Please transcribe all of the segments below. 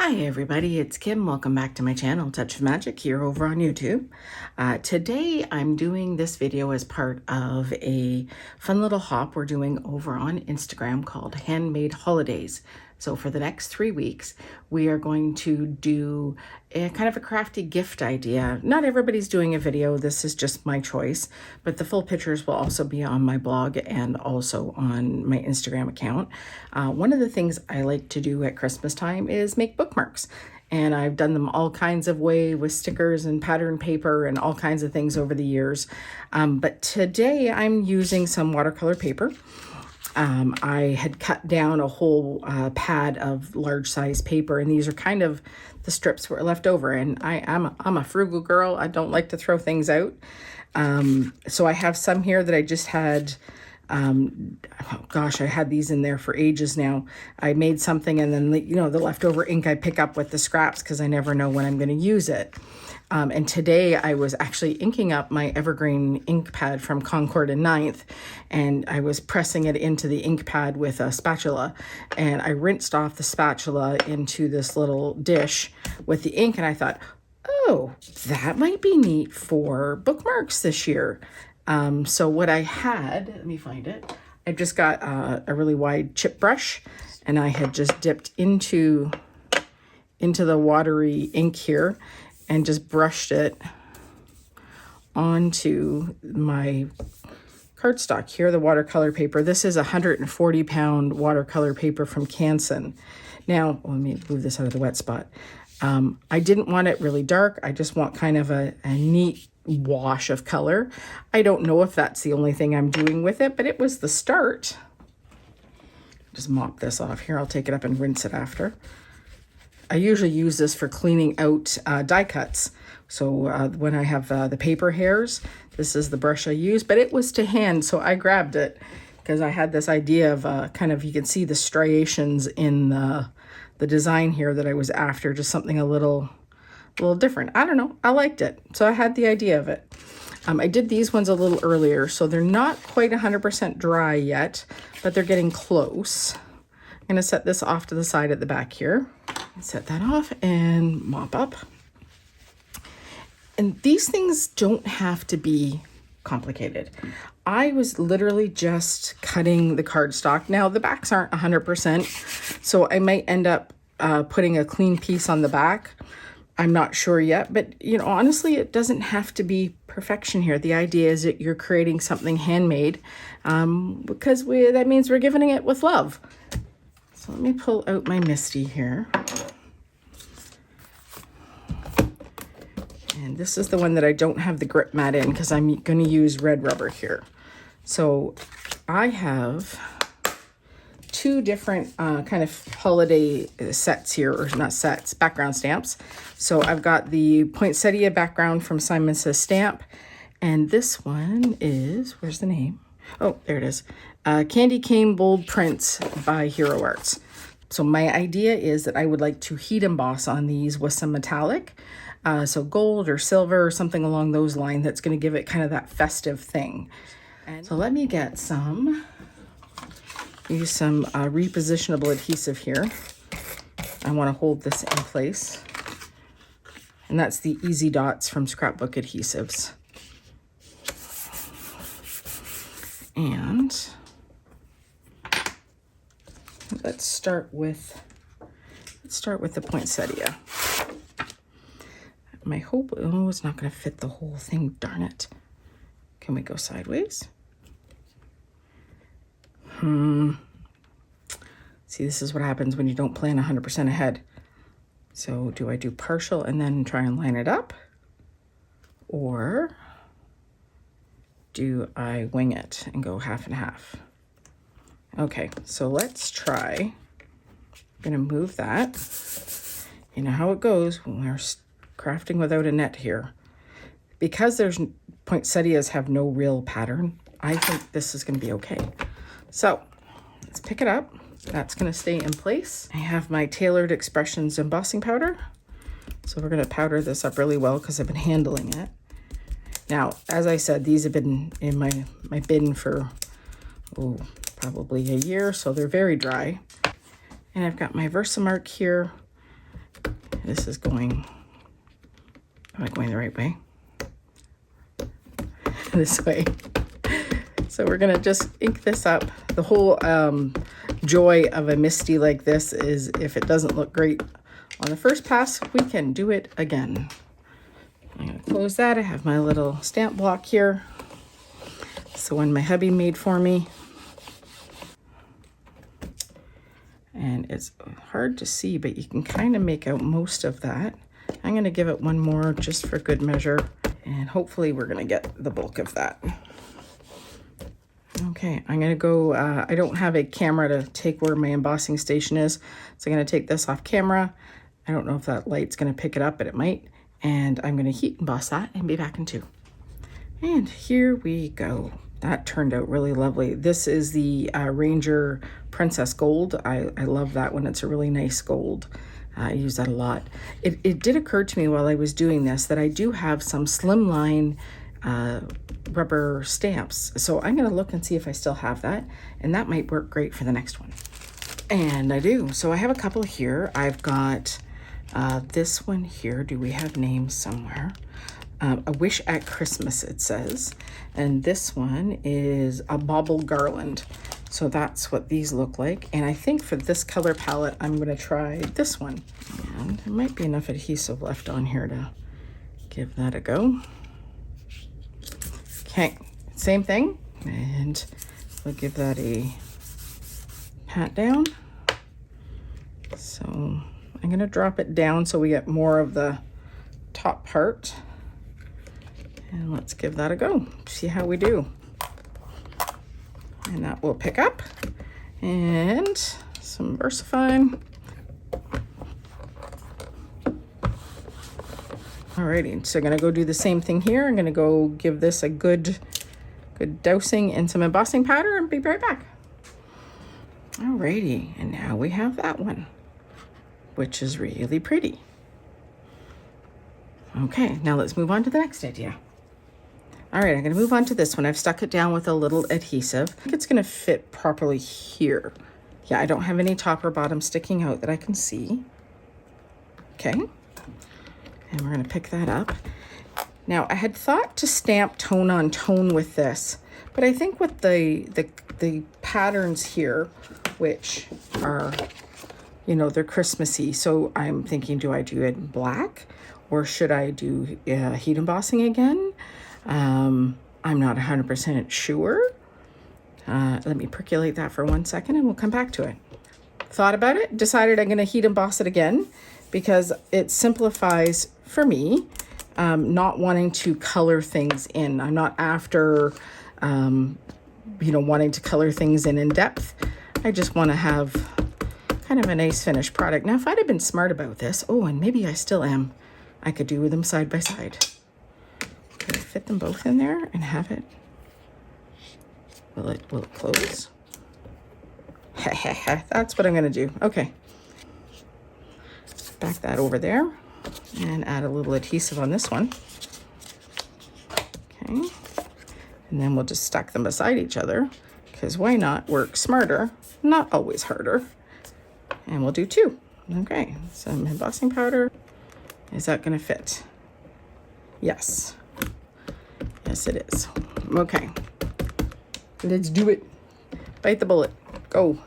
Hi everybody, it's Kim. Welcome back to my channel, Touch of Magic, here over on YouTube. Today I'm doing this video as part of a fun little hop we're doing over on Instagram called Handmade Holidays. So for the next 3 weeks, we are going to do a kind of a crafty gift idea. Not everybody's doing a video, this is just my choice, but the full pictures will also be on my blog and also on my Instagram account. One of the things I like to do at Christmas time is make bookmarks. And I've done them all kinds of ways with stickers and pattern paper and all kinds of things over the years. But today I'm using some watercolor paper. I had cut down a whole pad of large size paper, and these are kind of the strips were left over, and I'm a frugal girl. I don't like to throw things out. So I have some here that I just had, oh gosh, I had these in there for ages now. I made something, and then the leftover ink I pick up with the scraps because I never know when I'm going to use it. And today I was actually inking up my Evergreen ink pad from Concord and 9th, and I was pressing it into the ink pad with a spatula, and I rinsed off the spatula into this little dish with the ink, and I thought, oh, that might be neat for bookmarks this year. So what I had, let me find it, I just got a really wide chip brush, and I had just dipped into the watery ink here, and just brushed it onto my cardstock here, the watercolor paper. This is a 140-pound watercolor paper from Canson. Now, let me move this out of the wet spot. I didn't want it really dark. I just want kind of a neat wash of color. I don't know if that's the only thing I'm doing with it, but it was the start. Just mop this off here. I'll take it up and rinse it after. I usually use this for cleaning out die cuts. So when I have the paper hairs, this is the brush I use, but it was to hand, so I grabbed it because I had this idea of kind of, you can see the striations in the design here that I was after, just something a little different. I don't know, I liked it, so I had the idea of it. I did these ones a little earlier, so they're not quite 100% dry yet, but they're getting close. I'm gonna set this off to the side at the back here. Set that off and mop up. And these things don't have to be complicated. I was literally just cutting the cardstock. Now the backs aren't 100%, so I might end up putting a clean piece on the back. I'm not sure yet, but honestly, it doesn't have to be perfection here. The idea is that you're creating something handmade because that means we're giving it with love. So let me pull out my Misty here. And this is the one that I don't have the grip mat in because I'm going to use red rubber here. So I have two different kind of holiday sets here, or not sets, background stamps. So I've got the Poinsettia background from Simon Says Stamp. And this one is, where's the name? Oh, there it is. Candy Cane Bold Prints by Hero Arts. So my idea is that I would like to heat emboss on these with some metallic. So gold or silver or something along those lines that's going to give it kind of that festive thing. And so let me get use some repositionable adhesive here. I want to hold this in place. And that's the Easy Dots from Scrapbook Adhesives. And let's start with the poinsettia. My hope, it's not going to fit the whole thing, darn it. Can we go sideways? See, this is what happens when you don't plan 100% ahead. So do I do partial and then try and line it up? Or do I wing it and go half and half? Okay, so let's try. I'm going to move that. You know how it goes when we're crafting without a net here. Because there's poinsettias have no real pattern, I think this is going to be okay. So let's pick it up. That's going to stay in place. I have my Tailored Expressions embossing powder. So we're going to powder this up really well because I've been handling it. Now, as I said, these have been in my bin for probably a year, so they're very dry. And I've got my Versamark here. This is going, am I going the right way? This way. So we're gonna just ink this up. The whole joy of a Misty like this is if it doesn't look great on the first pass, we can do it again. I'm gonna close that. I have my little stamp block here. It's the one my hubby made for me. And it's hard to see, but you can kind of make out most of that. I'm gonna give it one more just for good measure, and hopefully we're gonna get the bulk of that. Okay, I'm gonna go, I don't have a camera to take where my embossing station is, so I'm gonna take this off camera. I don't know if that light's gonna pick it up, but it might. And I'm gonna heat emboss that and be back in 2. And here we go. That turned out really lovely. This is the Ranger Princess Gold. I love that one. It's a really nice gold. I use that a lot. It did occur to me while I was doing this that I do have some Slimline rubber stamps. So I'm gonna look and see if I still have that, and that might work great for the next one. And I do. So I have a couple here. I've got this one here. Do we have names somewhere? A Wish at Christmas, it says. And this one is a Bauble Garland. So that's what these look like. And I think for this color palette, I'm gonna try this one. And there might be enough adhesive left on here to give that a go. Okay, same thing. And we'll give that a pat down. So I'm gonna drop it down so we get more of the top part. And let's give that a go, see how we do. And that will pick up. And some VersaFine. Alrighty, so I'm gonna go do the same thing here. I'm gonna go give this a good dousing in some embossing powder and be right back. Alrighty, and now we have that one, which is really pretty. Okay, now let's move on to the next idea. All right, I'm gonna move on to this one. I've stuck it down with a little adhesive. I think it's gonna fit properly here. Yeah, I don't have any top or bottom sticking out that I can see. Okay, and we're gonna pick that up. Now, I had thought to stamp tone on tone with this, but I think with the patterns here, which are, you know, they're Christmassy, so I'm thinking, do I do it in black or should I do heat embossing again? I'm not 100% sure. Let me percolate that for 1 second and we'll come back to it. Thought about it, decided I'm going to heat emboss it again because it simplifies for me, not wanting to color things in. I'm not after, you know, wanting to color things in depth. I just want to have kind of a nice finished product. Now, if I'd have been smart about this, oh, and maybe I still am, I could do them side by side. Could I fit them both in there and have it? Will it close? That's what I'm gonna do. Okay. Back that over there and add a little adhesive on this one. Okay. And then we'll just stack them beside each other because why not work smarter, not always harder. And we'll do 2. Okay, some embossing powder. Is that gonna fit? Yes. Yes, it is. Okay, let's do it. Bite the bullet, go.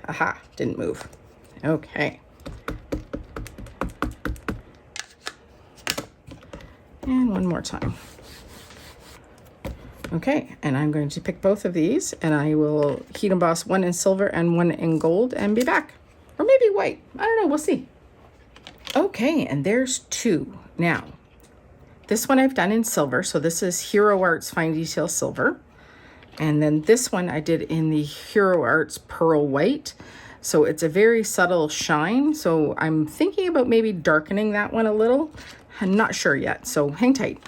Aha, didn't move. Okay. And one more time. Okay, and I'm going to pick both of these and I will heat emboss one in silver and one in gold and be back. Or maybe white, I don't know, we'll see. Okay, and there's 2. Now, this one I've done in silver, so this is Hero Arts Fine Detail Silver. And then this one I did in the Hero Arts Pearl White. So it's a very subtle shine. So I'm thinking about maybe darkening that one a little. I'm not sure yet, so hang tight.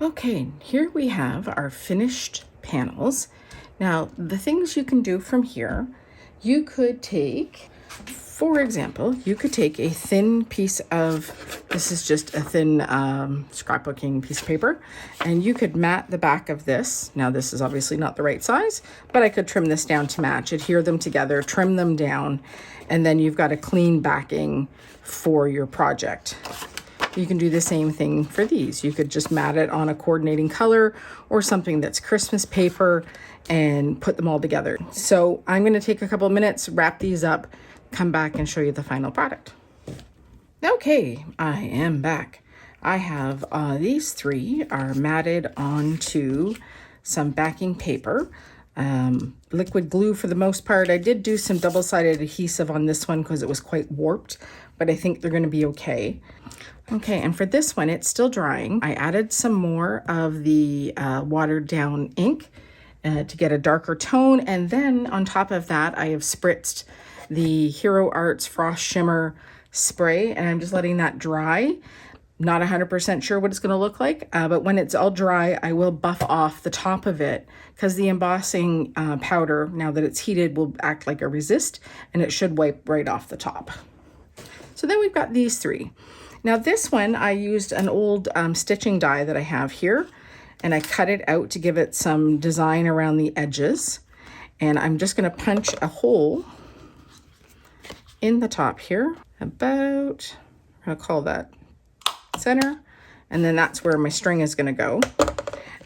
Okay, here we have our finished panels. Now, the things you can do from here, you could take For example, you could take a thin piece of, this is just a thin scrapbooking piece of paper, and you could mat the back of this. Now this is obviously not the right size, but I could trim this down to match, adhere them together, trim them down, and then you've got a clean backing for your project. You can do the same thing for these. You could just mat it on a coordinating color or something that's Christmas paper and put them all together. So I'm going to take a couple of minutes, wrap these up, come back and show you the final product. Okay, I am back. I have these three are matted onto some backing paper, liquid glue for the most part. I did do some double-sided adhesive on this one because it was quite warped, but I think they're going to be okay. Okay, and for this one, it's still drying. I added some more of the watered down ink to get a darker tone, and then on top of that, I have spritzed the Hero Arts Frost Shimmer spray, and I'm just letting that dry. Not 100% sure what it's going to look like, but when it's all dry, I will buff off the top of it because the embossing powder, now that it's heated, will act like a resist, and it should wipe right off the top. So then we've got these three. Now this one, I used an old stitching die that I have here, and I cut it out to give it some design around the edges. And I'm just going to punch a hole in the top here, about, I'll call that center, and then that's where my string is going to go.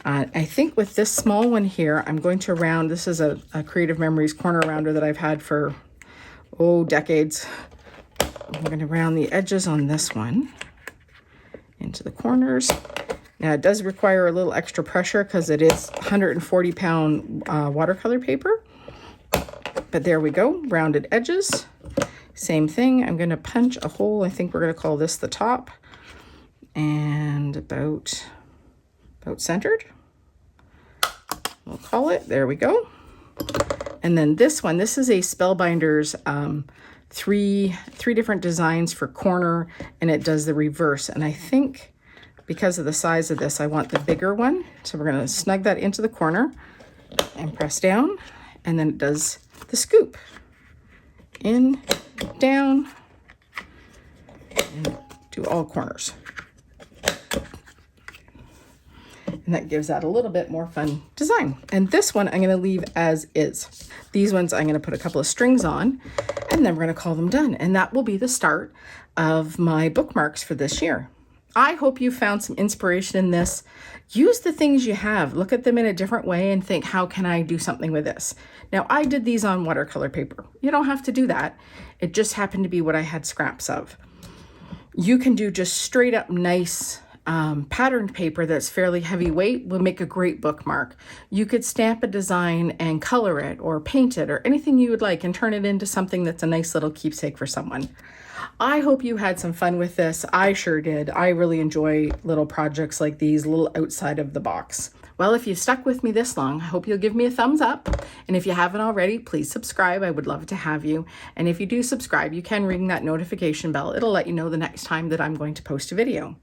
I think with this small one here, I'm going to round, this is a Creative Memories corner rounder that I've had for, decades. I'm going to round the edges on this one into the corners. Now it does require a little extra pressure because it is 140-pound watercolor paper, but there we go, rounded edges. Same thing, I'm going to punch a hole. I think we're going to call this the top, and about centered. We'll call it, there we go. And then this one, this is a Spellbinders three different designs for corner, and it does the reverse. And I think because of the size of this, I want the bigger one. So we're going to snug that into the corner and press down, and then it does the scoop. In, down, and do all corners. And that gives that a little bit more fun design. And this one I'm going to leave as is. These ones I'm going to put a couple of strings on, and then we're going to call them done. And that will be the start of my bookmarks for this year. I hope you found some inspiration in this. Use the things you have, look at them in a different way and think, how can I do something with this? Now, I did these on watercolor paper. You don't have to do that. It just happened to be what I had scraps of. You can do just straight up nice patterned paper that's fairly heavyweight, will make a great bookmark. You could stamp a design and color it or paint it or anything you would like and turn it into something that's a nice little keepsake for someone. I hope you had some fun with this. I sure did. I really enjoy little projects like these, a little outside of the box. Well, if you've stuck with me this long, I hope you'll give me a thumbs up. And if you haven't already, please subscribe. I would love to have you. And if you do subscribe, you can ring that notification bell. It'll let you know the next time that I'm going to post a video.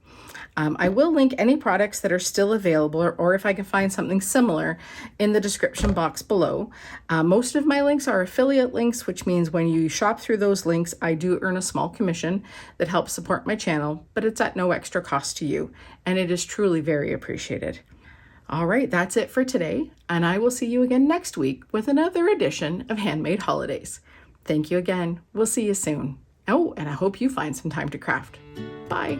I will link any products that are still available, or if I can find something similar, in the description box below. Most of my links are affiliate links, which means when you shop through those links, I do earn a small commission that helps support my channel, but it's at no extra cost to you, and it is truly very appreciated. All right, that's it for today, and I will see you again next week with another edition of Handmade Holidays. Thank you again. We'll see you soon. Oh, and I hope you find some time to craft. Bye.